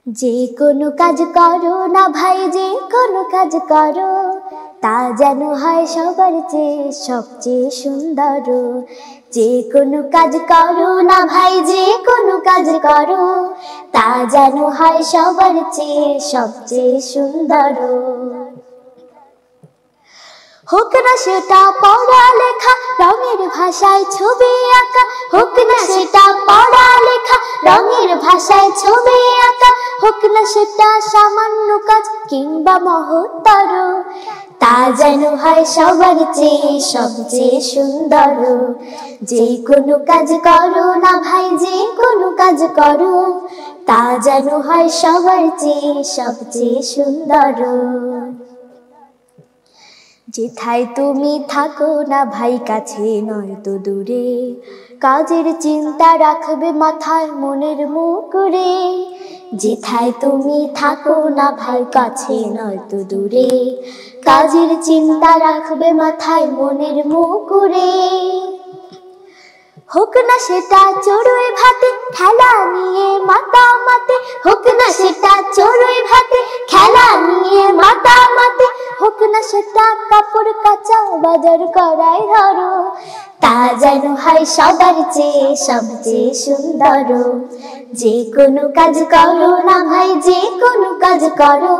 যে কোনো কাজ করো না ভাই, যে কোনো কাজ করো তা যেন হয় সবার চেয়ে সবচেয়ে সুন্দর। যে কোনো কাজ করো না ভাই, যে কোনো কাজ করো তা যেন হয় সবার চেয়ে সবচেয়ে সুন্দর। হোক না সেটা পড়ালেখা, রঙের ভাষায় ছবি আঁকা, হোক না সেটা পড়ালেখা, রঙের ভাষায় ছবি আঁকা, হোক না সেটা সামান্য কাজ কিংবা মহত্তর, তা যেন হয় সবার চেয়ে সবচেয়ে সুন্দর। যে কোনো কাজ করো না ভাই, যে কোনো কাজ করো তা যেন হয় সবার চেয়ে সবচেয়ে সুন্দর। যেথায় তুমি থাকো না ভাই, কাছে নয়তো দূরে, কাজের চিন্তা রাখবে মাথায় মনের মুকুরে। যেথায় তুমি থাকো না ভাই, কাছে নয়তো দূরে, কাজের চিন্তা রাখবে মাথায় মনের মুকুরে। হোক না সেটা চড়ুই ভাতে খেলা নিয়ে মাতামাতি, হোক না সেটা চড়ুই ভাতে খেলা নিয়ে মাতামাতি, হোক না সেটা কাপড় কাচা বাজার করাই ধরো, তা যেন হয় সবার চেয়ে সবচেয়ে সুন্দর। যে কোনো কাজ করো না ভাই, যে কোনো কাজ করো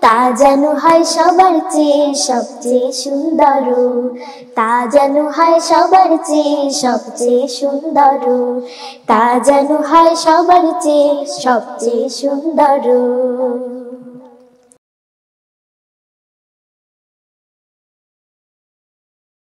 তা যেন হয় সবার চেয়ে সবচেয়ে সুন্দর। তা যেন হয় সবার চেয়ে সবচেয়ে সুন্দর। তা যেন হয় সবার চেয়ে সবচেয়ে সুন্দর।